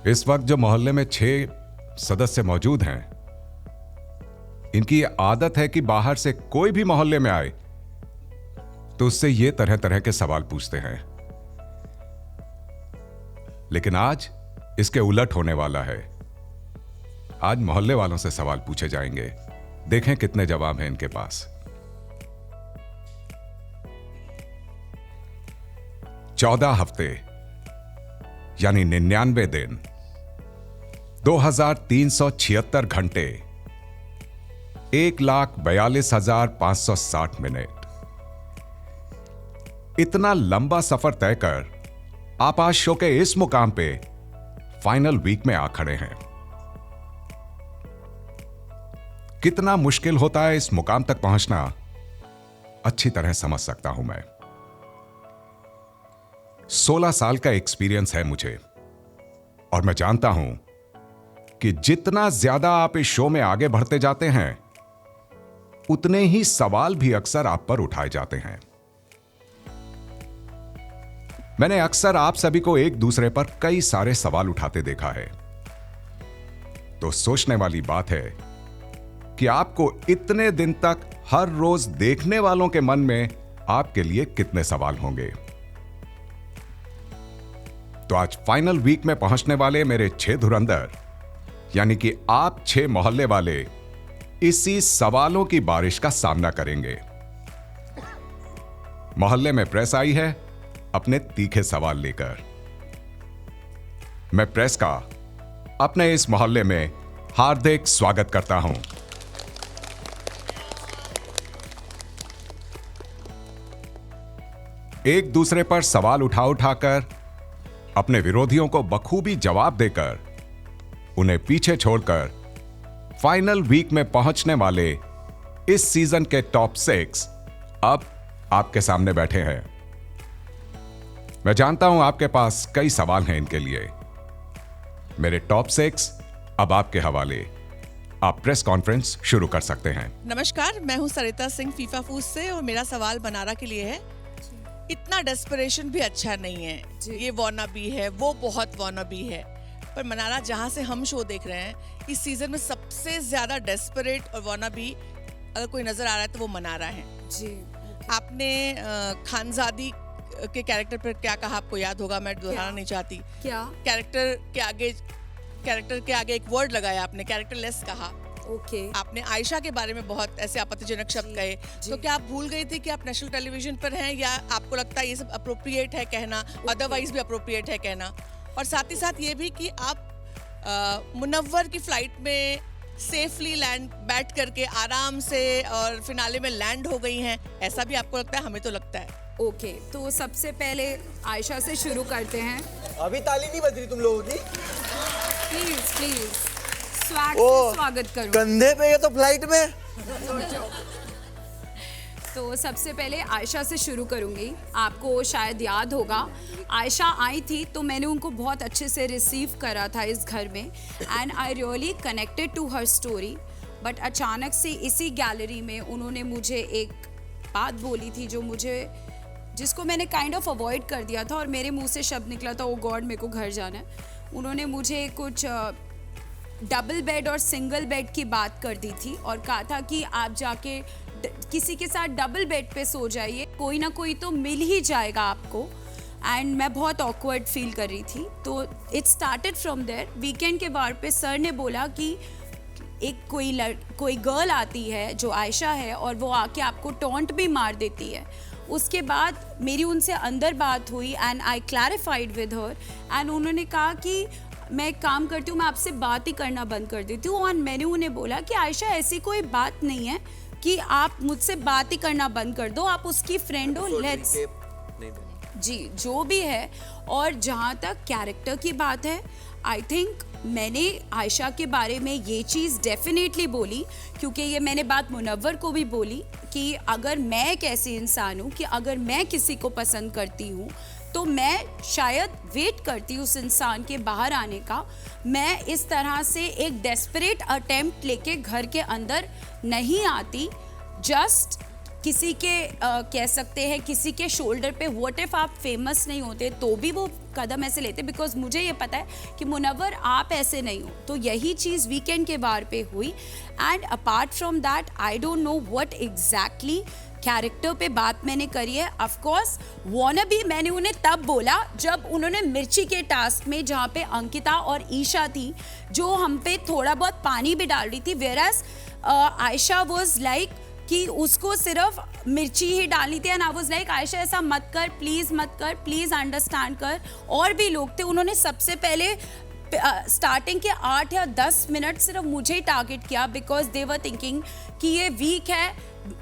इस वक्त जो मोहल्ले में 6 सदस्य मौजूद हैं, इनकी आदत है कि बाहर से कोई भी मोहल्ले में आए तो उससे ये तरह तरह के सवाल पूछते हैं। लेकिन आज इसके उलट होने वाला है। आज मोहल्ले वालों से सवाल पूछे जाएंगे। देखें कितने जवाब हैं इनके पास। 14 हफ्ते यानी 99 दिन, 2376 घंटे, 1,42,560 मिनट। इतना लंबा सफर तय कर आप आज शो के इस मुकाम पे फाइनल वीक में आ खड़े हैं। कितना मुश्किल होता है इस मुकाम तक पहुंचना, अच्छी तरह समझ सकता हूं मैं। 16 साल का एक्सपीरियंस है मुझे और मैं जानता हूं कि जितना ज्यादा आप इस शो में आगे बढ़ते जाते हैं, उतने ही सवाल भी अक्सर आप पर उठाए जाते हैं। मैंने अक्सर आप सभी को एक दूसरे पर कई सारे सवाल उठाते देखा है। तो सोचने वाली बात है कि आपको इतने दिन तक हर रोज देखने वालों के मन में आपके लिए कितने सवाल होंगे। तो आज फाइनल वीक में पहुंचने वाले मेरे 6 धुरंधर यानी कि आप 6 मोहल्ले वाले इसी सवालों की बारिश का सामना करेंगे। मोहल्ले में प्रेस आई है अपने तीखे सवाल लेकर। मैं प्रेस का अपने इस मोहल्ले में हार्दिक स्वागत करता हूं। एक दूसरे पर सवाल उठाकर अपने विरोधियों को बखूबी जवाब देकर उन्हें पीछे छोड़कर फाइनल वीक में पहुंचने वाले इस सीजन के टॉप 6 अब आपके सामने बैठे हैं। मैं जानता हूं आपके पास कई सवाल हैं इनके लिए। मेरे टॉप 6 अब आपके हवाले। आप प्रेस कॉन्फ्रेंस शुरू कर सकते हैं। नमस्कार, मैं हूं सरिता सिंह फीफा फूड से और मेरा सवाल बनारा के लिए है। इतना डेस्परेशन भी अच्छा नहीं है, ये वानाबी है, वो बहुत वानाबी है। पर मनारा, जहां से हम शो देख रहे हैं, इस सीजन में सबसे ज्यादा डेस्परेट और वानाबी अगर कोई नजर आ रहा है तो वो मनारा है जी। आपने खानजादी के कैरेक्टर पर क्या कहा आपको याद होगा, मैं दोहराना नहीं चाहती। क्या कैरेक्टर के आगे एक वर्ड लगाया आपने, कैरेक्टरलेस कहा। ओके। आपने आयशा के बारे में बहुत ऐसे आपत्तिजनक शब्द कहे। तो क्या आप भूल गई थी कि आप नेशनल टेलीविजन पर हैं, या आपको लगता है ये सब अप्रोप्रिएट है कहना, अदरवाइज भी अप्रोप्रिएट है कहना? और साथ ही साथ ये भी कि आप मुनव्वर की फ्लाइट में सेफली बैठ करके आराम से और फिनाले में लैंड हो गई हैं, ऐसा भी आपको लगता है? हमें तो लगता है। ओके, तो सबसे पहले आयशा से शुरू करते हैं। अभी ताली नहीं बज रही तुम लोगों की। प्लीज स्वागत करो। कंधे पे ये तो फ्लाइट में। तो सबसे पहले आयशा से शुरू करूंगी। आपको शायद याद होगा, आयशा आई थी तो मैंने उनको बहुत अच्छे से रिसीव करा था इस घर में, and I really connected to her story. But अचानक से इसी गैलरी में उन्होंने मुझे एक बात बोली थी जिसको मैंने काइंड ऑफ अवॉइड कर दिया था, और मेरे मुंह से शब्द निकला था, ओ गॉड मेरे को घर जाना है। उन्होंने मुझे कुछ डबल बेड और सिंगल बेड की बात कर दी थी और कहा था कि आप जाके किसी के साथ डबल बेड पे सो जाइए, कोई ना कोई तो मिल ही जाएगा आपको। एंड मैं बहुत ऑकवर्ड फील कर रही थी। तो it started from there. Weekend के बार पे सर ने बोला कि एक कोई गर्ल आती है जो आयशा है, और वो आके आपको टॉन्ट भी मार देती है। उसके बाद मेरी उनसे अंदर बात हुई and I clarified with her, and उन्होंने कहा कि मैं एक काम करती हूँ, मैं आपसे बात ही करना बंद कर देती हूँ। और मैंने उन्हें बोला कि आयशा, ऐसी कोई बात नहीं है कि आप मुझसे बात ही करना बंद कर दो, आप उसकी फ्रेंड हो, लेट्स जी जो भी है। और जहाँ तक कैरेक्टर की बात है, आई थिंक मैंने आयशा के बारे में ये चीज़ डेफिनेटली बोली, क्योंकि ये मैंने बात मुनव्वर को भी बोली कि अगर मैं एक ऐसी इंसान हूँ कि अगर मैं किसी को पसंद करती हूँ तो मैं शायद वेट करती उस इंसान के बाहर आने का। मैं इस तरह से एक डेस्परेट अटेम्प्ट लेके घर के अंदर नहीं आती, जस्ट किसी के कह सकते हैं किसी के शोल्डर पे व्हाट इफ आप फेमस नहीं होते तो भी वो कदम ऐसे लेते, बिकॉज मुझे ये पता है कि मुनव्वर आप ऐसे नहीं हो। तो यही चीज़ वीकेंड के बार पे हुई। And apart from that I don't know what exactly character पे बात मैंने करी है। ऑफ कोर्स वॉनबी मैंने उन्हें तब बोला जब उन्होंने मिर्ची के टास्क में, जहाँ पे अंकिता और ईशा थी जो हम पे थोड़ा बहुत पानी भी डाल रही थी, वेयरएज आयशा वाज लाइक कि उसको सिर्फ मिर्ची ही डालनी थी। And I was like Ayesha ऐसा मत कर, प्लीज़ मत कर, प्लीज़ अंडरस्टैंड कर। और भी लोग थे, उन्होंने सबसे पहले स्टार्टिंग के 8 या 10 मिनट सिर्फ मुझे ही टारगेट किया, बिकॉज दे वर थिंकिंग कि ये वीक है,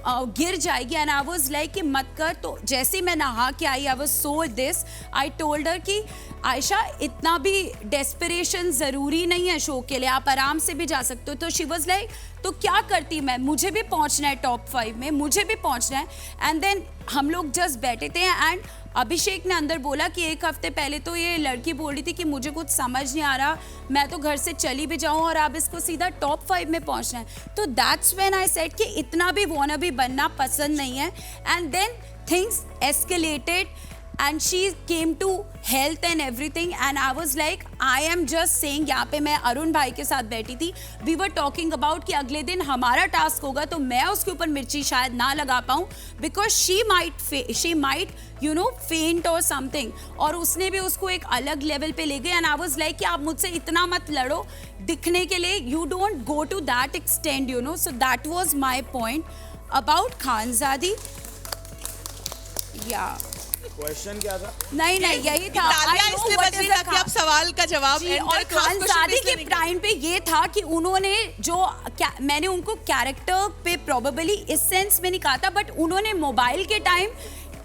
गिर जाएगी। एंड आई वाज लाइक कि मत कर। तो जैसे ही मैं नहा के आई, I was so this, I told her कि आयशा इतना भी डेस्परेशन ज़रूरी नहीं है शो के लिए, आप आराम से भी जा सकते हो। तो शी वाज लाइक तो क्या करती मैं, मुझे भी पहुंचना है टॉप 5 में, मुझे भी पहुंचना है। एंड देन हम लोग जस्ट बैठे थे एंड अभिषेक ने अंदर बोला कि एक हफ्ते पहले तो ये लड़की बोल रही थी कि मुझे कुछ समझ नहीं आ रहा, मैं तो घर से चली भी जाऊं और अब इसको सीधा टॉप 5 में पहुंचना है। तो दैट्स व्हेन आई सेड कि इतना भी वॉनबी बनना पसंद नहीं है। And then things escalated and she came to health and everything and I was like I am just saying, यहाँ पे मैं अरुण भाई के साथ बैठी थी, we were talking about कि अगले दिन हमारा टास्क होगा तो मैं उसके ऊपर मिर्ची शायद ना लगा पाऊँ because she might you know faint or something। और उसने भी उसको एक अलग लेवल पे ले गए। and I was like कि आप मुझसे इतना मत लड़ो दिखने के लिए, you don't go to that extent, you know। so that was my point about खानज़ादी। yeah question क्या था? नहीं यही था। तालियां I know इसलिए what बज रही is the ताकि आप सवाल का जवाब जी, enter और close question खानज़ादी इसलिए के नहीं प्राइम पे ये था कि उन्होंने जो मैंने उनको कैरेक्टर पे प्रोबेबली इस सेंस में नहीं कहा था, बट उन्होंने मोबाइल के टाइम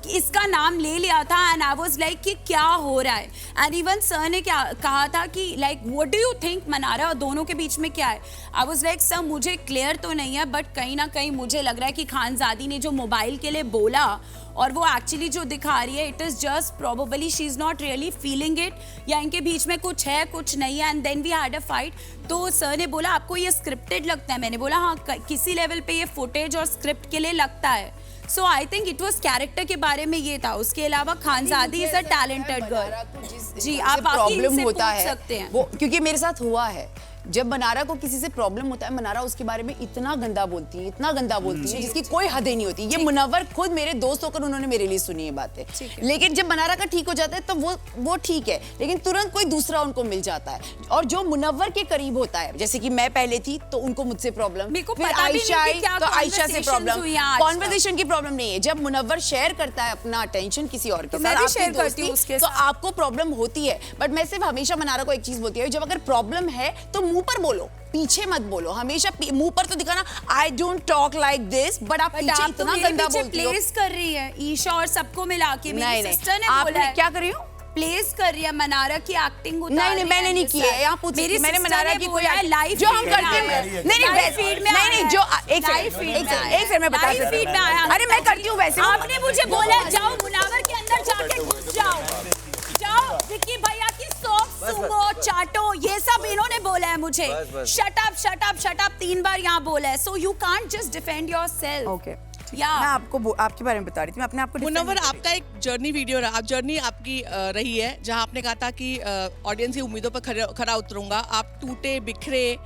इसका नाम ले लिया था। एंड आई वाज लाइक कि क्या हो रहा है। एंड इवन सर ने क्या कहा था कि like what do you think Mannara और दोनों के बीच में क्या है। आई वाज लाइक सर मुझे क्लियर तो नहीं है, बट कहीं ना कहीं मुझे लग रहा है कि खानज़ादी ने जो मोबाइल के लिए बोला और वो एक्चुअली जो दिखा रही है it is just probably she is not really feeling it, या इनके बीच में कुछ है कुछ नहीं है। And then we had a fight. तो सर ने बोला आपको ये स्क्रिप्टेड लगता है, मैंने बोला हाँ किसी लेवल पे ये फुटेज और स्क्रिप्ट के लिए लगता है। So I think it was character के बारे में ये था। उसके अलावा Khanzadi is a talented girl. जी आप बाकी इनसे पूछ सकते हैं वो, क्योंकि मेरे साथ हुआ है। जब मनारा को किसी से प्रॉब्लम होता है, मनारा उसके बारे में इतना गंदा बोलती है, इतना गंदा बोलती है जिसकी कोई हद ही नहीं होती। ये मुनव्वर खुद मेरे दोस्त होकर उन्होंने मेरे लिए सुनी है बातें। लेकिन जब मनारा का ठीक हो जाता है तो वो ठीक है, लेकिन तुरंत कोई दूसरा उनको मिल जाता है। और जो मुनव्वर के करीब होता है, जैसे कि मैं पहले थी तो उनको मुझसे प्रॉब्लम, फिर आयशा आई तो आयशा से प्रॉब्लम। कॉन्वर्सेशन की प्रॉब्लम नहीं है। जब मुनव्वर शेयर करता है अपना अटेंशन किसी और के साथ, शेयर करती हूँ उसके तो आपको प्रॉब्लम होती है। बट मैं सिर्फ हमेशा मनारा को एक चीज बोलती है, जब अगर प्रॉब्लम है तो मुंह पर बोलो, पीछे मत बोलो। हमेशा मुंह पर तो दिखाना I don't talk like this, but आप पीछे इतना गंदा बोलती हो। प्लेस कर रही है ईशा और सबको मिला के। मेरी सिस्टर ने आपने बोला है क्या कर रही हो? प्लेस कर रही है, मनारा की एक्टिंग उतार नहीं मैंने नहीं की है। यहाँ पूछ मेरी मैंने मनारा की कोई लाइव जो हम करते हैं नहीं फीड में नहीं जो एक फिर मैं बता फीड में आया। अरे मैं करती हूँ वैसे। आपने मुझे बोला जाओ मुनावर के अंदर जाके घुस जाओ विक्की भैया की सॉफ्ट सुमो चाटो, ये सब इन्होंने बोला है मुझे। शट अप 3 बार यहाँ बोला है। So you can't just defend yourself. Okay मैं आपको आपके बारे में बता रही थी। मैं अपने आप को मुनव्वर आपका एक जर्नी वीडियो रहा, आप जर्नी आपकी रही है जहां आपने कहा था कि ऑडियंस की उम्मीदों पर खरा उतरूंगा। आप टूटे बिखरे,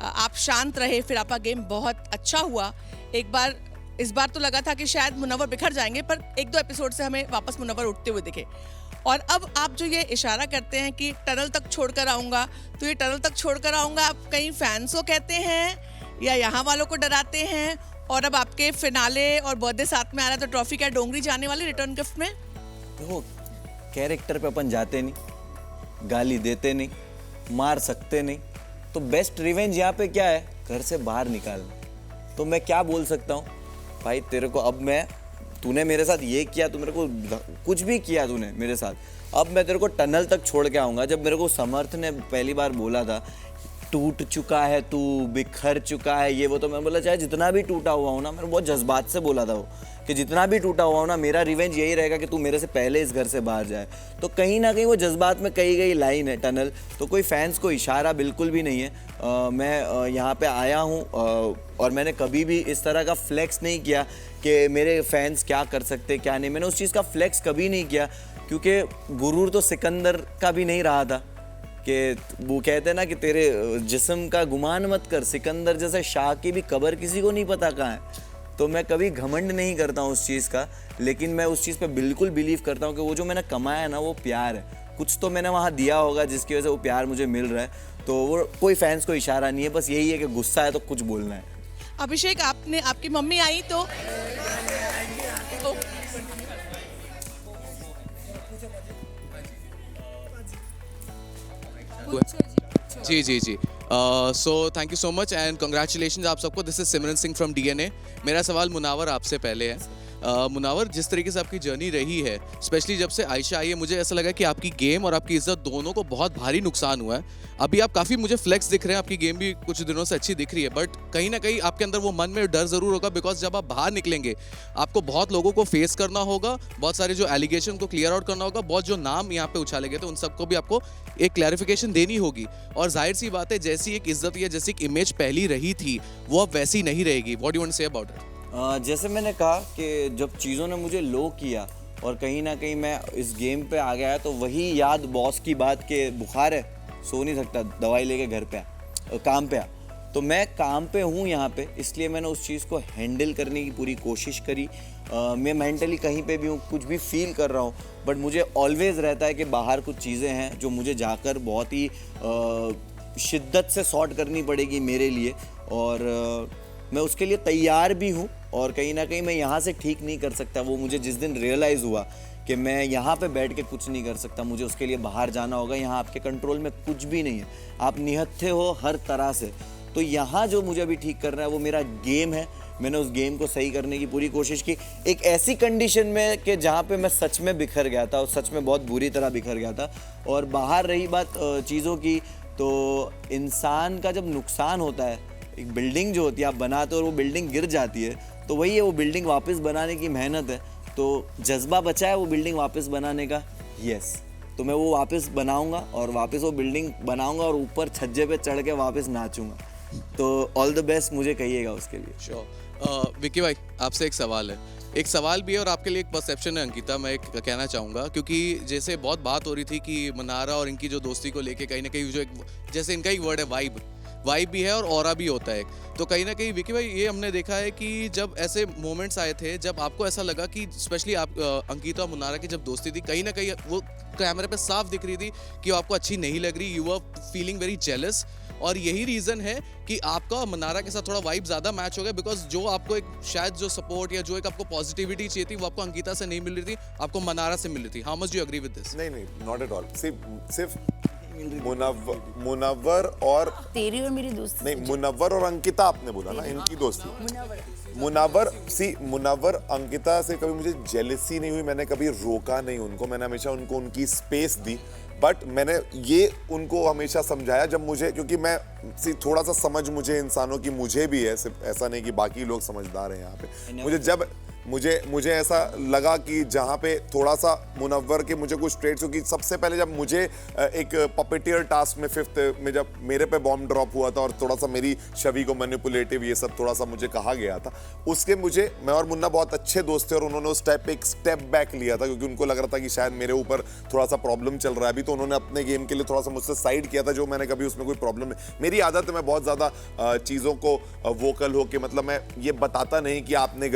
आप शांत रहे, फिर आपका गेम बहुत अच्छा हुआ। इस बार तो लगा था कि शायद मुनव्वर बिखर जाएंगे, पर 1-2 एपिसोड से हमें वापस मुनव्वर उठते हुए दिखे। और अब आप जो ये इशारा करते हैं कि टनल तक छोड़कर आऊँगा, तो ये टनल तक छोड़कर आऊँगा आप कहीं फैंस को कहते हैं या यहाँ वालों को डराते हैं? और अब आपके फिनाले और बर्थडे साथ में आ रहा है, तो ट्रॉफी क्या डोंगरी जाने वाली रिटर्न गिफ्ट में? देखो कैरेक्टर पे अपन जाते नहीं, गाली देते नहीं, मार सकते नहीं, तो बेस्ट रिवेंज यहाँ पे क्या है? घर से बाहर निकालना। तो मैं क्या बोल सकता हूँ भाई तेरे को, अब तूने मेरे साथ ये किया, तू मेरे को कुछ भी किया तूने मेरे साथ, अब मैं तेरे को टनल तक छोड़ के आऊँगा। जब मेरे को समर्थ ने पहली बार बोला था टूट चुका है तू, बिखर चुका है ये वो, तो मैं बोला चाहे जितना भी टूटा हुआ हूँ ना, मैंने बहुत जज्बात से बोला था वो कि जितना भी टूटा हुआ हो ना, मेरा रिवेंज यही रहेगा कि तू मेरे से पहले इस घर से बाहर जाए। तो कहीं ना कहीं वो जज्बात में कही गई लाइन है, टनल, तो कोई फैंस को इशारा बिल्कुल भी नहीं है। मैं यहाँ पे आया हूँ और मैंने कभी भी इस तरह का फ्लेक्स नहीं किया कि मेरे फैंस क्या कर सकते क्या नहीं। मैंने उस चीज़ का फ्लेक्स कभी नहीं किया, क्योंकि गुरूर तो सिकंदर का भी नहीं रहा था कि वो कहते हैं ना कि तेरे जिस्म का गुमान मत कर, सिकंदर जैसे शाह की भी कब्र किसी को नहीं पता कहाँ है। तो मैं कभी घमंड नहीं करता हूँ उस चीज़ का, लेकिन मैं उस चीज़ पे बिल्कुल बिलीव करता हूँ कि वो जो मैंने कमाया है ना, वो प्यार है। कुछ तो मैंने वहाँ दिया होगा जिसकी वजह से वो प्यार मुझे मिल रहा है। तो वो कोई फैंस को इशारा नहीं है, बस यही है कि गुस्सा है तो कुछ बोलना है। अभिषेक, आपकी मम्मी आई तो जी जी जी so thank you so much and congratulation आप सबको। This is Simran Singh from DNA. मेरा सवाल मुनावर आपसे पहले है। मुनावर, जिस तरीके से आपकी जर्नी रही है, स्पेशली जब से आयशा आई है, मुझे ऐसा लगा कि आपकी गेम और आपकी इज्जत दोनों को बहुत भारी नुकसान हुआ है। अभी आप काफ़ी मुझे फ्लेक्स दिख रहे हैं, आपकी गेम भी कुछ दिनों से अच्छी दिख रही है, बट कहीं ना कहीं आपके अंदर वो मन में डर ज़रूर होगा, बिकॉज जब आप बाहर निकलेंगे आपको बहुत लोगों को फेस करना होगा, बहुत सारे जो एलिगेशन को क्लियर आउट करना होगा, बहुत जो नाम यहाँ पे उछाले गए थे उन सबको भी आपको एक क्लैरिफिकेशन देनी होगी। और जाहिर सी बात है, जैसी एक इज्जत या जैसी एक इमेज पहली रही थी वो अब वैसी नहीं रहेगी। What do you want to say about it? जैसे मैंने कहा कि जब चीज़ों ने मुझे लो किया और कहीं ना कहीं मैं इस गेम पे आ गया, तो वही याद बॉस की बात के बुखार है, सो नहीं सकता, दवाई लेके घर पे काम पे आ। तो मैं काम पे हूँ यहाँ पे, इसलिए मैंने उस चीज़ को हैंडल करने की पूरी कोशिश करी। मैं मेंटली कहीं पे भी हूँ, कुछ भी फील कर रहा हूँ, बट मुझे ऑलवेज़ रहता है कि बाहर कुछ चीज़ें हैं जो मुझे जाकर बहुत ही शिद्दत से सॉर्ट करनी पड़ेगी मेरे लिए, और मैं उसके लिए तैयार भी हूँ। और कहीं ना कहीं मैं यहाँ से ठीक नहीं कर सकता। वो मुझे जिस दिन रियलाइज़ हुआ कि मैं यहाँ पे बैठ के कुछ नहीं कर सकता, मुझे उसके लिए बाहर जाना होगा। यहाँ आपके कंट्रोल में कुछ भी नहीं है, आप निहत्थे हो हर तरह से। तो यहाँ जो मुझे अभी ठीक करना है वो मेरा गेम है। मैंने उस गेम को सही करने की पूरी कोशिश की, एक ऐसी कंडीशन में कि जहाँ पे मैं सच में बिखर गया था, और सच में बहुत बुरी तरह बिखर गया था। और बाहर रही बात चीज़ों की, तो इंसान का जब नुकसान होता है, एक बिल्डिंग जो होती है आप बनाते हो और वो बिल्डिंग गिर जाती है, तो वही है, वो बिल्डिंग वापस बनाने की मेहनत है। तो जज्बा बचा है वो बिल्डिंग वापस बनाने का, यस। तो मैं वो वापस बनाऊंगा और वापस वो बिल्डिंग बनाऊंगा और ऊपर छज्जे पे चढ़ के वापस नाचूंगा। तो ऑल द बेस्ट मुझे कहिएगा उसके लिए। श्योर। विक्की भाई, आपसे एक सवाल है, एक सवाल भी है और आपके लिए एक परसेप्शन है अंकिता, मैं एक कहना चाहूँगा, क्योंकि जैसे बहुत बात हो रही थी कि मनारा और इनकी जो दोस्ती को लेके कहीं ना कहीं जो एक, जैसे इनका एक वर्ड है वाइब भी है और ऑरा भी होता है। तो कहीं ना कहीं विकी भाई, ये हमने देखा है कि जब ऐसे मोमेंट्स आए थे जब आपको ऐसा लगा कि स्पेशली आप अंकिता और मुनारा की जब दोस्ती थी, कहीं ना कहीं वो कैमरे पे साफ दिख रही थी कि वो आपको अच्छी नहीं लग रही, you are feeling very jealous, और यही रीज़न है कि आपका मनारा के साथ थोड़ा वाइब ज़्यादा मैच हो गया, बिकॉज जो आपको एक शायद जो सपोर्ट या जो एक आपको पॉजिटिविटी चाहिए थी वो आपको अंकिता से नहीं मिल रही थी, आपको मनारा से मिल रही थी। How much do you agree with this? नहीं, नॉट एट ऑल। सिर्फ मुनव्वर और तेरी और मेरी दोस्ती नहीं, मुनव्वर और अंकिता आपने बोला ना, इनकी दोस्ती। मुनव्वर अंकिता से कभी मुझे जेलसी नहीं हुई, मैंने कभी रोका नहीं उनको, मैंने हमेशा उनको उनकी स्पेस दी। बट मैंने ये उनको हमेशा समझाया जब मुझे, क्योंकि मैं थोड़ा सा समझ मुझे इंसानों की मुझे भी है, सिर्फ ऐसा नहीं कि बाकी लोग समझदार हैं यहाँ पे। मुझे जब मुझे ऐसा लगा कि जहाँ पे थोड़ा सा मुनव्वर के मुझे कुछ ट्रेड्स, क्योंकि सबसे पहले जब मुझे एक पपेटियर टास्क में 5th में जब मेरे पे बॉम्ब ड्रॉप हुआ था और थोड़ा सा मेरी छवि को मैनिपुलेटिव ये सब थोड़ा सा मुझे कहा गया था, उसके मैं और मुन्ना बहुत अच्छे दोस्त थे और उन्होंने उस टाइप पे एक स्टेप बैक लिया था, क्योंकि उनको लग रहा था कि शायद मेरे ऊपर थोड़ा सा प्रॉब्लम चल रहा है अभी, तो उन्होंने अपने गेम के लिए थोड़ा सा मुझसे साइड किया था, जो मैंने कभी उसमें कोई प्रॉब्लम नहीं। मेरी आदत है, मैं बहुत ज़्यादा चीज़ों को वोकल होके, मतलब मैं ये बताता नहीं कि आपने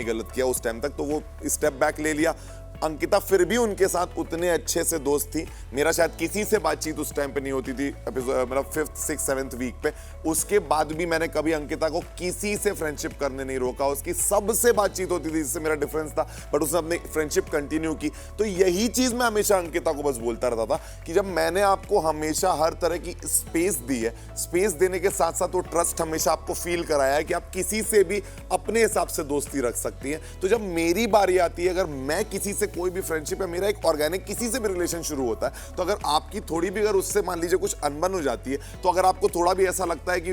गलत किया उस टाइम तक, तो वो स्टेप बैक ले लिया। अंकिता फिर भी उनके साथ उतने अच्छे से दोस्त थी, मेरा शायद किसी से बातचीत उस टाइम पे नहीं होती थी, मतलब 5th 6th 7th वीक पे। उसके बाद भी मैंने कभी अंकिता को किसी से फ्रेंडशिप करने नहीं रोका, उसकी सबसे बातचीत होती थी जिससे मेरा डिफरेंस था, बट उसने अपनी फ्रेंडशिप कंटिन्यू की। तो यही चीज मैं हमेशा अंकिता को बस बोलता रहता था कि जब मैंने आपको हमेशा हर तरह की स्पेस दी है, स्पेस देने के साथ साथ वो ट्रस्ट हमेशा आपको फील कराया है कि आप किसी से भी अपने हिसाब से दोस्ती रख सकती हैं। तो जब मेरी बारी आती है, अगर मैं किसी से कोई भी फ्रेंडशिप है, मेरा एक ऑर्गेनिक किसी से भी रिलेशन शुरू होता है, तो अगर आपकी थोड़ी भी अगर उससे मान लीजिए कुछ अनबन हो जाती है, तो अगर आपको थोड़ा भी ऐसा लगता है कि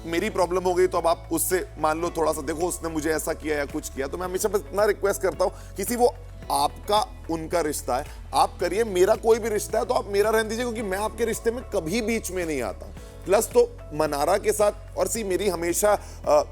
मेरी प्रॉब्लम हो गई तो अब आप उससे मान लो थोड़ा सा देखो उसने मुझे ऐसा किया या कुछ किया, तो मैं हमेशा बस इतना रिक्वेस्ट करता हूँ किसी वो आपका उनका रिश्ता है, आप करिए, मेरा कोई भी रिश्ता है तो आप मेरा रहने दीजिए, क्योंकि मैं आपके रिश्ते में कभी बीच में नहीं आता। प्लस तो मनारा के साथ और सी मेरी हमेशा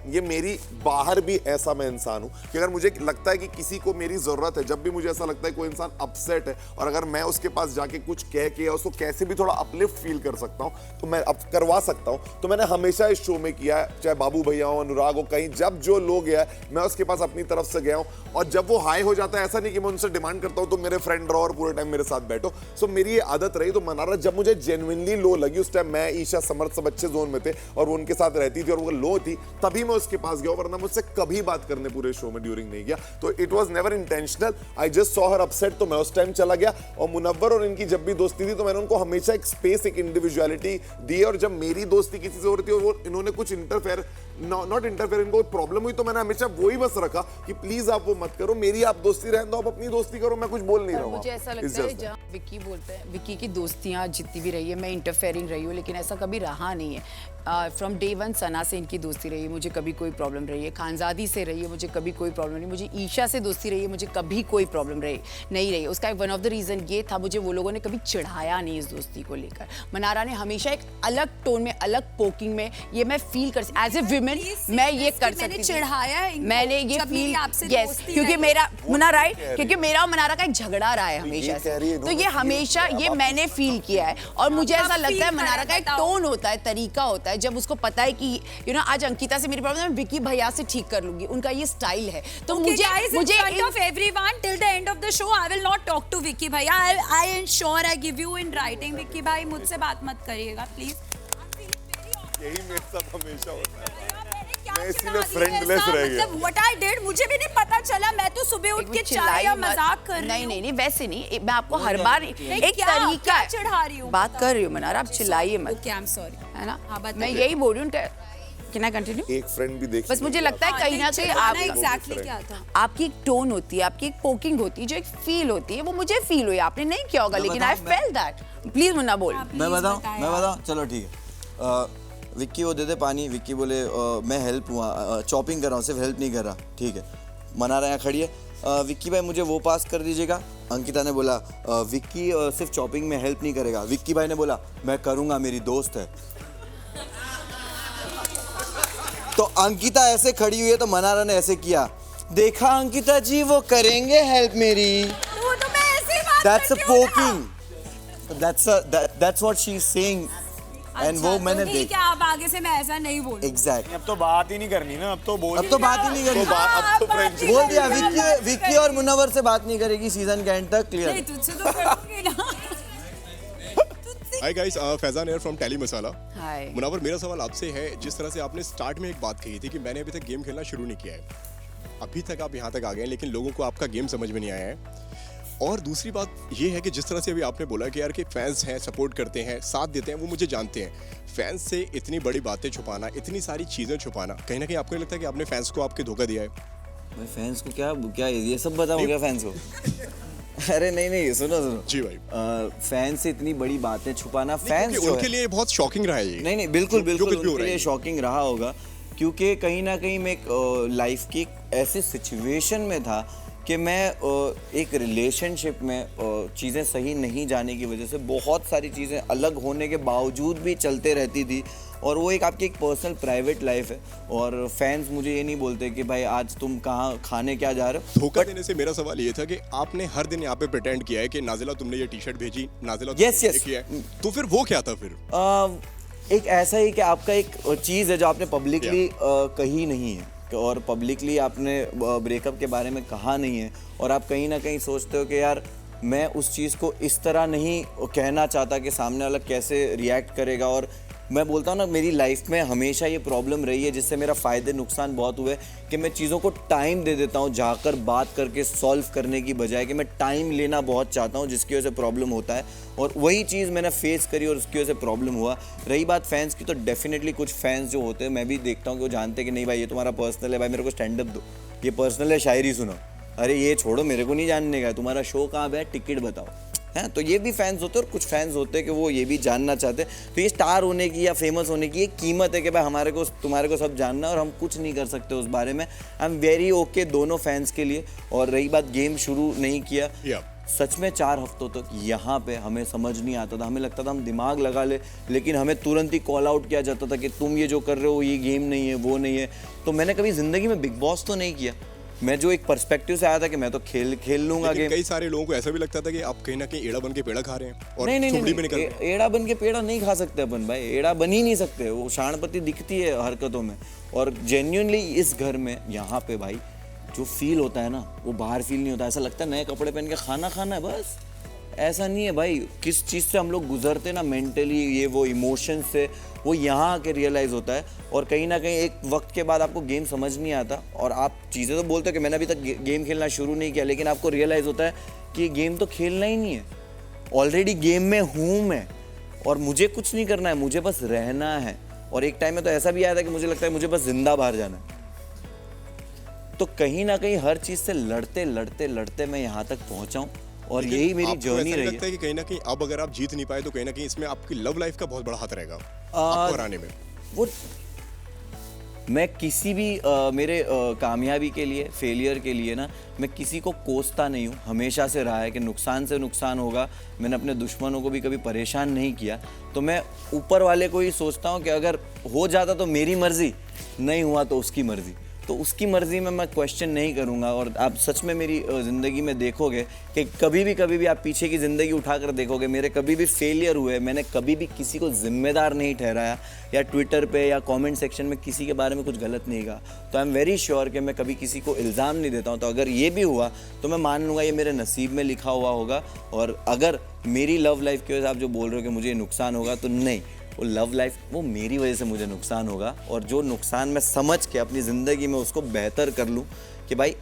ये मेरी बाहर भी ऐसा मैं इंसान हूं कि अगर मुझे लगता है कि किसी को मेरी जरूरत है, जब भी मुझे ऐसा लगता है कोई इंसान अपसेट है और अगर मैं उसके पास जाके कुछ कह के या उसको कैसे भी थोड़ा अपलिफ्ट फील कर सकता हूं तो मैं अब करवा सकता हूं। तो मैंने हमेशा इस शो में किया है, चाहे बाबू भैया हो, अनुराग हो, कहीं जब जो लोग गया मैं उसके पास अपनी तरफ से गया हूं, और जब वो हाई हो जाता है ऐसा नहीं कि मैं उनसे डिमांड करता हूं तो मेरे फ्रेंड रहो और पूरे टाइम मेरे साथ बैठो। सो मेरी ये आदत रही। तो मनारा जब मुझे जेन्युइनली लो लगी, उस टाइम मैं, ईशा, समर्थ सब अच्छे जोन में थे और वो उनके साथ रहती थी और वो लो थी, तभी मैं उसके पास गया, वरना मुझसे कभी बात करने पूरे शो में ड्यूरिंग नहीं गया। तो it was never intentional, I just saw her upset, तो मैं उस टाइम चला गया। और मुनव्वर और इनकी जब भी दोस्ती थी तो मैंने उनको हमेशा एक स्पेस, एक इंडिविजुअलिटी दी, और जब मेरी दोस्ती किसी से हो रही थी और वो इन्होंने कुछ इंटरफेयर, नॉट इंटरफेयर, इनको प्रॉब्लम हुई तो मैंने हमेशा वही बस रखा कि प्लीज आप वो मत करो, मेरी आप दोस्ती रहने दो, आप अपनी दोस्ती करो, मैं कुछ बोल नहीं रहा हूं। मुझे ऐसा लगता है जहाँ विक्की बोलते हैं, विक्की की दोस्तियाँ जितनी भी रही है, मैं इंटरफेयरिंग रही हूँ, लेकिन ऐसा कभी रहा नहीं है। फ्रॉम डे वन सना से इनकी दोस्ती रही है, मुझे कभी कोई प्रॉब्लम रही है, खानजादी से रही है, मुझे कभी कोई प्रॉब्लम नहीं, मुझे ईशा से दोस्ती रही है, मुझे कभी कोई प्रॉब्लम नहीं रही। उसका वन ऑफ द रीज़न ये था, मुझे वो लोगों ने कभी चिढ़ाया नहीं इस दोस्ती को लेकर। मनारा ने हमेशा एक अलग टोन में, अलग पोकिंग में, ये मैं फील कर एज ए विमेन मैं ये कर सकती चिढ़ाया है, मैंने ये फील, यस, क्योंकि मेरा मुना राइट, क्योंकि मेरा और मनारा का एक झगड़ा रहा है हमेशा से, तो ये हमेशा ये मैंने फील किया है। और मुझे ऐसा लगता है मनारा का एक टोन होता है, तरीका होता है, जब उसको पता है कि यू नो आज अंकिता से मेरी प्रॉब्लम है, मैं विक्की भैया से ठीक कर लूंगी, उनका ये स्टाइल है। तो मुझे of everyone till the end of the show I will not talk to Vicky भैया, I ensure I give you in writing, Vicky भाई मुझसे बात मत करिएगा प्लीज। यही मेरे साथ हमेशा होता है, मैं इसीलिए फ्रेंडलेस रह गया। मतलब what I did मुझे भी नहीं पता चला, मैं तो सुबह उठ के चाय या मजाक कर रही हूँ। नहीं वैसे नहीं, मैं आपको हर बार एक तरीका है, चिढ़ा रही हूँ, बात कर रही हूँ मनारा, आप चिल्लाइए मत। ओके आई एम सॉरी, है ना, मैं यही बोल रही हूँ। Can I continue? एक फ्रेंड भी देख, बस मुझे लगता है कहीं ना कहीं आप एग्जैक्टली क्या था, आपकी एक टोन होती है, आपकी एक पोकिंग होती है, जो एक फील होती है, वो मुझे फील हुई, आपने नहीं किया होगा, लेकिन I felt that. Please Munna बोल। मैं बताऊं, चलो ठीक है। विक्की वो दे दे पानी, विक्की बोले मैं हेल्प हुआ, चॉपिंग कर रहा हूँ, सिर्फ हेल्प नहीं कर रहा, ठीक है। मनारा यहाँ खड़ी है, विक्की भाई मुझे वो पास कर दीजिएगा। अंकिता ने बोला विक्की सिर्फ चॉपिंग में हेल्प नहीं करेगा। विक्की भाई ने बोला मैं करूँगा, मेरी दोस्त है। तो अंकिता ऐसे खड़ी हुई है तो मनारा ने ऐसे किया, देखा अंकिता जी वो करेंगे हेल्प मेरी। वो तो मैं ऐसे ही बात That's a करती हूँ ना। poking. That's what she's saying. And वो मैंने ठीक है, अब आगे से मैं ऐसा नहीं बोलूँ। Exactly. अब तो बात ही नहीं करनी ना, अब तो बोल अब तो बात ही नहीं करनी। अब तो फ्रेंडशिप बोल दिया, विक्की और मुनव्वर से बात नहीं करेगी सीजन के एंड तक, क्लियर। नहीं तुझसे तो करूँगी ना। हाय गाइस, फैजान एयर फ्रॉम टेली मसाला। हाय मुनव्वर, मेरा सवाल आपसे है, जिस तरह से आपने स्टार्ट में एक बात कही थी कि मैंने अभी तक गेम खेलना शुरू नहीं किया है, अभी तक आप यहाँ तक आ गए हैं, लेकिन लोगों को आपका गेम समझ में नहीं आया है। और दूसरी बात ये है कि जिस तरह से अभी आपने बोला कि यार कि फैंस हैं, सपोर्ट करते हैं, साथ देते हैं, वो मुझे जानते हैं, फैंस से इतनी बड़ी बातें छुपाना, इतनी सारी चीज़ें छुपाना, कहीं ना कहीं आपको नहीं लगता कि आपने फैंस को आपके धोखा दिया है? भाई फैंस को क्या ये सब बताऊँ क्या फैंस को? अरे नहीं, सुनो जी भाई, फैंस से इतनी बड़ी बातें छुपाना, फैंस जो उनके लिए बहुत शॉकिंग रहा है ये। नहीं बिल्कुल उनके उनके लिए शॉकिंग रहा होगा, क्योंकि कहीं ना कहीं मैं लाइफ की एक ऐसी सिचुएशन में था कि मैं एक रिलेशनशिप में चीज़ें सही नहीं जाने की वजह से बहुत सारी चीज़ें अलग होने के बावजूद भी चलते रहती थी, और वो एक आपकी एक पर्सनल प्राइवेट लाइफ है। और फैंस मुझे ये नहीं बोलते कि भाई आज तुम कहाँ खाने क्या जा रहे हो। धोखा देने से मेरा सवाल ये था कि आपने हर दिन यहाँ पे प्रिटेंड किया है कि नाजिला तुमने ये टी शर्ट भेजी, नाजिला Yes, तुमने yes. किया है, तो फिर वो क्या था फिर? एक ऐसा ही कि आपका एक चीज़ है जो आपने पब्लिकली कही नहीं है, और पब्लिकली आपने ब्रेकअप के बारे में कहा नहीं है, और आप कहीं ना कहीं सोचते हो कि यार मैं उस चीज़ को इस तरह नहीं कहना चाहता कि सामने वाला कैसे रिएक्ट करेगा। और मैं बोलता हूँ ना, मेरी लाइफ में हमेशा ये प्रॉब्लम रही है जिससे मेरा फ़ायदे नुकसान बहुत हुए कि मैं चीज़ों को टाइम दे देता हूँ, जाकर बात करके सॉल्व करने की बजाय कि मैं टाइम लेना बहुत चाहता हूँ, जिसकी वजह से प्रॉब्लम होता है। और वही चीज़ मैंने फेस करी और उसकी वजह से प्रॉब्लम हुआ। रही बात फैंस की, तो डेफिनेटली कुछ फैंस जो होते हैं, मैं भी देखता हूँ कि वो जानते हैं कि नहीं भाई ये तुम्हारा पर्सनल है, भाई मेरे को स्टैंड अप दो, ये पर्सनल है, शायरी सुनो, अरे ये छोड़ो, मेरे को नहीं जानने का, तुम्हारा शो कहाँ है, टिकट बताओ। हैं। तो ये भी फैंस होते हैं और कुछ फैंस होते हैं कि वो ये भी जानना चाहते हैं। तो ये स्टार होने की या फेमस होने की एक कीमत है कि भाई हमारे को तुम्हारे को सब जानना है और हम कुछ नहीं कर सकते उस बारे में। आई एम वेरी ओके दोनों फैंस के लिए। और रही बात गेम शुरू नहीं किया, सच में 4 हफ्तों तक यहाँ पे हमें समझ नहीं आता था, हमें लगता था हम दिमाग लगा ले, लेकिन हमें तुरंत ही कॉल आउट किया जाता था कि तुम ये जो कर रहे हो ये गेम नहीं है, वो नहीं है। तो मैंने कभी ज़िंदगी में बिग बॉस तो नहीं किया, मैं जो एक पर्सपेक्टिव से आया था कि मैं तो खेल लूंगा गेम। कई सारे लोगों को ऐसा भी लगता था कि आप कहीं ना कहीं एड़ा बन के पेड़ा खा रहे हैं और नहीं, चुपड़ी भी निकल एड़ा बन के पेड़ा नहीं खा सकते अपन भाई, एड़ा बन ही नहीं सकते, वो शाणपति दिखती है हरकतों में। और जेन्युइनली इस घर में यहाँ पे भाई जो फील होता है ना वो बाहर फील नहीं होता। ऐसा लगता है नए कपड़े पहन के खाना खाना है बस, ऐसा नहीं है भाई। किस चीज़ से हम लोग गुजरते ना मेंटली, ये वो इमोशन से, वो यहाँ आके रियलाइज़ होता है। और कहीं ना कहीं एक वक्त के बाद आपको गेम समझ नहीं आता और आप चीज़ें तो बोलते हो कि मैंने अभी तक गेम खेलना शुरू नहीं किया, लेकिन आपको रियलाइज़ होता है कि ये गेम तो खेलना ही नहीं है, ऑलरेडी गेम में हूँ मैं और मुझे कुछ नहीं करना है, मुझे बस रहना है। और एक टाइम में तो ऐसा भी आया था कि मुझे लगता है मुझे बस जिंदा बाहर जाना है। तो कहीं ना कहीं हर चीज़ से लड़ते लड़ते लड़ते मैं यहाँ तक पहुँचा हूँ और यही मेरी जर्नी रही लगता है कि कहीं ना कहीं अब अगर आप जीत नहीं पाए तो कहीं ना कहीं इसमें आपकी लव लाइफ का बहुत बड़ा हाथ रहेगा आपको हराने में। वो मैं किसी भी मेरे कामयाबी के लिए, फेलियर के लिए ना, मैं किसी को कोसता नहीं हूँ। हमेशा से रहा है कि नुकसान से नुकसान होगा। मैंने अपने दुश्मनों को भी कभी परेशान नहीं किया। तो मैं ऊपर वाले को ही सोचता हूँ कि अगर हो जाता तो मेरी मर्जी, नहीं हुआ तो उसकी मर्जी। तो उसकी मर्जी में मैं क्वेश्चन नहीं करूँगा। और आप सच में मेरी ज़िंदगी में देखोगे कि कभी भी आप पीछे की ज़िंदगी उठाकर देखोगे, मेरे कभी भी फेलियर हुए, मैंने कभी भी किसी को जिम्मेदार नहीं ठहराया या ट्विटर पे या कमेंट सेक्शन में किसी के बारे में कुछ गलत नहीं कहा। तो आई एम वेरी श्योर कि मैं कभी किसी को इल्ज़ाम नहीं देता हूँ। तो अगर ये भी हुआ तो मैं मान लूँगा ये मेरे नसीब में लिखा हुआ होगा। और अगर मेरी लव लाइफ की वजह से आप जो बोल रहे हो कि मुझे नुकसान होगा, तो नहीं, वो लव लाइफ वो मेरी वजह से मुझे नुकसान होगा। और जो नुकसान मैं समझ के अपनी ज़िंदगी में उसको बेहतर कर लूँ कि भाई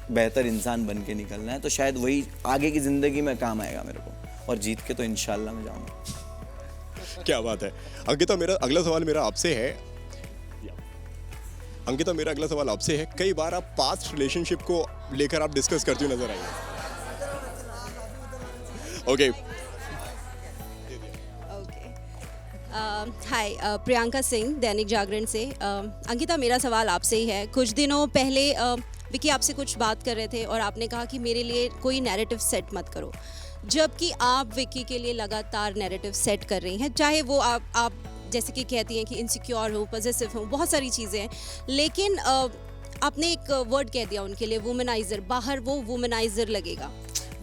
बेहतर इंसान बन के निकलना है, तो शायद वही आगे की ज़िंदगी में काम आएगा मेरे को। और जीत के तो इंशाल्लाह मैं जाऊँगा। क्या बात है। अंकिता, मेरा अगला सवाल मेरा आपसे है। अंकिता, मेरा अगला सवाल आपसे है। कई बार आप पास्ट रिलेशनशिप को लेकर आप डिस्कस करती हुई नजर आई है। ओके, हाय, प्रियंका सिंह, दैनिक जागरण से। अंकिता, मेरा सवाल आपसे ही है। कुछ दिनों पहले विकी आपसे कुछ बात कर रहे थे और आपने कहा कि मेरे लिए कोई नैरेटिव सेट मत करो, जबकि आप विकी के लिए लगातार नैरेटिव सेट कर रही हैं। चाहे वो आप जैसे कि कहती हैं कि इनसिक्योर हो, पॉजिटिव हो, बहुत सारी चीज़ें हैं, लेकिन आपने एक वर्ड कह दिया उनके लिए, वुमनाइजर। बाहर वो वुमनाइजर लगेगा,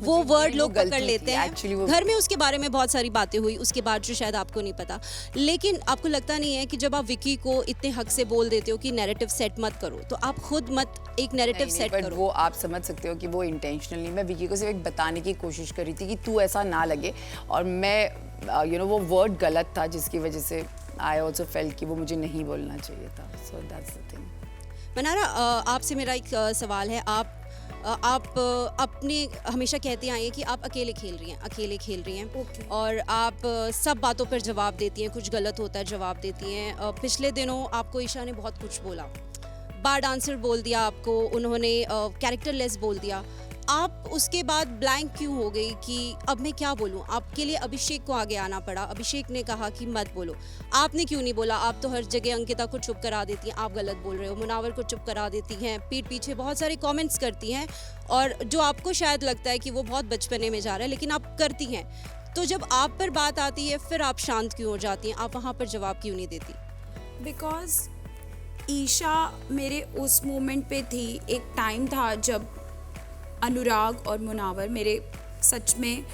वो वर्ड लोग पकड़ लेते हैं। घर में उसके बारे में बहुत सारी बातें हुई उसके बाद जो शायद आपको नहीं पता, लेकिन आपको लगता नहीं है कि जब आप विकी को इतने हक से बोल देते हो कि नैरेटिव सेट मत करो, तो आप खुद मत एक नैरेटिव सेट करो? वो आप समझ सकते हो कि वो इंटेंशनली, मैं विकी को सिर्फ एक बताने की कोशिश कर रही थी कि तू ऐसा ना लगे। और मैं वो वर्ड गलत था जिसकी वजह से आई ऑल्सो फेल्ट कि वो मुझे नहीं बोलना चाहिए था। So that's the thing. Mannara, आपसे मेरा एक सवाल है। आप अपने हमेशा कहते आई हैं कि आप अकेले खेल रही हैं और आप सब बातों पर जवाब देती हैं, कुछ गलत होता है जवाब देती हैं। पिछले दिनों आपको ईशा ने बहुत कुछ बोला, बार डांसर बोल दिया आपको उन्होंने, कैरेक्टरलेस बोल दिया। आप उसके बाद ब्लैंक क्यों हो गई कि अब मैं क्या बोलूं? आपके लिए अभिषेक को आगे आना पड़ा, अभिषेक ने कहा कि मत बोलो, आपने क्यों नहीं बोला? आप तो हर जगह अंकिता को चुप करा देती हैं, आप गलत बोल रहे हो, मुनावर को चुप करा देती हैं, पीठ पीछे बहुत सारे कमेंट्स करती हैं, और जो आपको शायद लगता है कि वो बहुत बचपने में जा रहा है, लेकिन आप करती हैं। तो जब आप पर बात आती है फिर आप शांत क्यों हो जाती हैं? आप वहाँ पर जवाब क्यों नहीं देती? बिकॉज ईशा मेरे उस मोमेंट पे थी। एक टाइम था जब अनुराग और मुनावर मेरे, सच में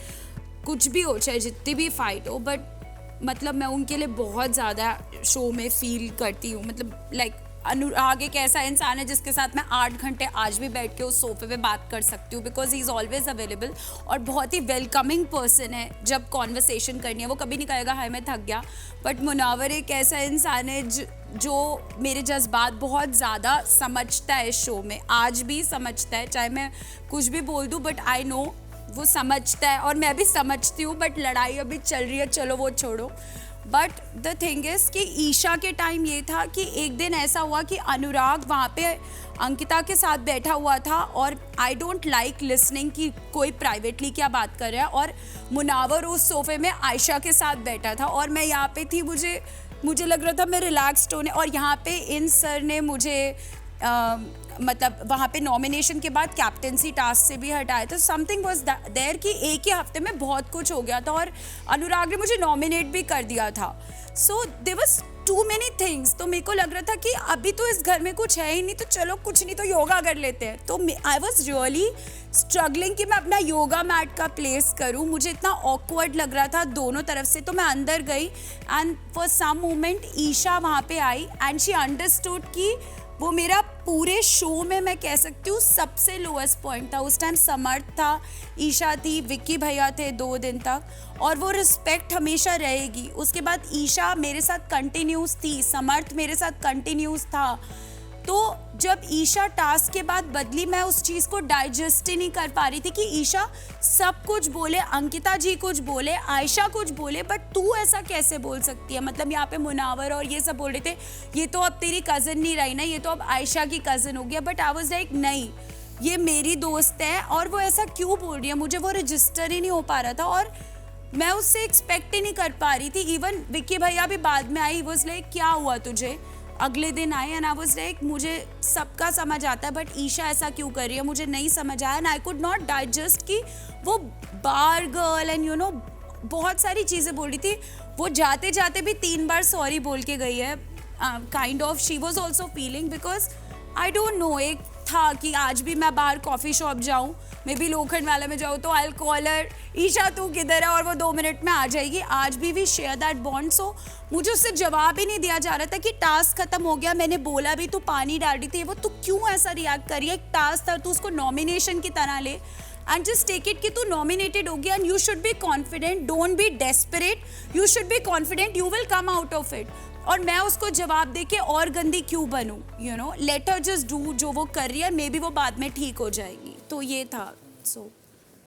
कुछ भी हो, चाहे जितनी भी फाइट हो, बट मतलब मैं उनके लिए बहुत ज़्यादा शो में फील करती हूँ। मतलब लाइक अनुराग एक ऐसा इंसान है जिसके साथ मैं 8 घंटे आज भी बैठ के उस सोफे पे बात कर सकती हूँ, because he is always available और बहुत ही वेलकमिंग पर्सन है। जब कॉन्वर्सेशन करनी है वो कभी नहीं कहेगा हाय मैं थक गया। बट मुनावर एक ऐसा इंसान है जो मेरे जज्बात बहुत ज़्यादा समझता है, शो में आज भी समझता है, चाहे मैं कुछ भी बोल दूँ बट आई नो वो समझता है और मैं भी समझती हूँ। बट लड़ाई अभी चल रही है, चलो वो छोड़ो। बट द थिंग इज कि ईशा के टाइम ये था कि एक दिन ऐसा हुआ कि अनुराग वहाँ पे अंकिता के साथ बैठा हुआ था और आई डोंट लाइक लिसनिंग कि कोई प्राइवेटली क्या बात कर रहा है, और मुनावर उस सोफे में आयशा के साथ बैठा था और मैं यहाँ पे थी, मुझे लग रहा था मैं रिलैक्स्ड होने, और यहाँ पे इन सर ने मुझे मतलब वहाँ पे नॉमिनेशन के बाद कैप्टेंसी टास्क से भी हटाया था. समथिंग वाज देयर कि एक ही हफ्ते में बहुत कुछ हो गया था और अनुराग ने मुझे नॉमिनेट भी कर दिया था. So there was too many things. तो मेरे को लग रहा था कि अभी तो इस घर में कुछ है ही नहीं, तो चलो कुछ नहीं तो योगा कर लेते हैं. तो आई वॉज रियली स्ट्रगलिंग कि मैं अपना योगा मैट का प्लेस करूं. मुझे इतना ऑकवर्ड लग रहा था दोनों तरफ से. तो मैं अंदर गई and for some moment Isha वहाँ पे आई एंड शी अंडरस्टूड कि वो मेरा पूरे शो में मैं कह सकती हूँ सबसे लोएस्ट पॉइंट था. उस टाइम समर्थ था, ईशा थी, विक्की भैया थे 2 दिन तक, और वो रिस्पेक्ट हमेशा रहेगी. उसके बाद ईशा मेरे साथ कंटिन्यूस थी, समर्थ मेरे साथ कंटिन्यूस था. तो जब ईशा टास्क के बाद बदली, मैं उस चीज़ को डाइजेस्ट ही नहीं कर पा रही थी कि ईशा सब कुछ बोले, अंकिता जी कुछ बोले, आयशा कुछ बोले, बट तू ऐसा कैसे बोल सकती है. मतलब यहाँ पे मुनावर और ये सब बोल रहे थे ये तो अब तेरी कज़न नहीं रही ना, ये तो अब आयशा की कज़न हो गया. बट आई वाज लाइक नहीं, ये मेरी दोस्त है और वो ऐसा क्यों बोल रही है. मुझे वो रजिस्टर ही नहीं हो पा रहा था और मैं उससे एक्सपेक्ट ही नहीं कर पा रही थी. इवन विक्की भैया भी बाद में आई, वाज लाइक क्या हुआ तुझे, अगले दिन आए एंड आई वाज लाइक मुझे सबका समझ आता है बट ईशा ऐसा क्यों कर रही है, मुझे नहीं समझ आया. And I could not digest कि वो बार गर्ल एंड यू नो बहुत सारी चीज़ें बोल रही थी. वो जाते जाते भी 3 बार सॉरी बोल के गई है. Kind of she was also feeling because I don't know, एक था कि आज भी मैं बाहर कॉफ़ी शॉप जाऊँ, मे बी लोखंड वाला में जाऊँ तो आई कॉल हर, ईशा तू किधर है, और वो 2 मिनट में आ जाएगी. आज भी वी शेयर दैट बॉन्ड. सो मुझे उससे जवाब ही नहीं दिया जा रहा था कि टास्क खत्म हो गया, मैंने बोला भी तू पानी डाल रही थी, वो तू क्यों ऐसा रिएक्ट करी है. एक टास्क था, तू उसको नॉमिनेशन की तरह ले एंड जस्ट टेक इट कि तू नॉमिनेटेड हो गया and you should be confident, don't be desperate, you should be confident, you will come out of it. और मैं उसको जवाब दे के और गंदी क्यों बनूं, you know, let her just do जो वो कर रही है, मे बी वो बाद में ठीक हो जाएगी. तो ये था. सो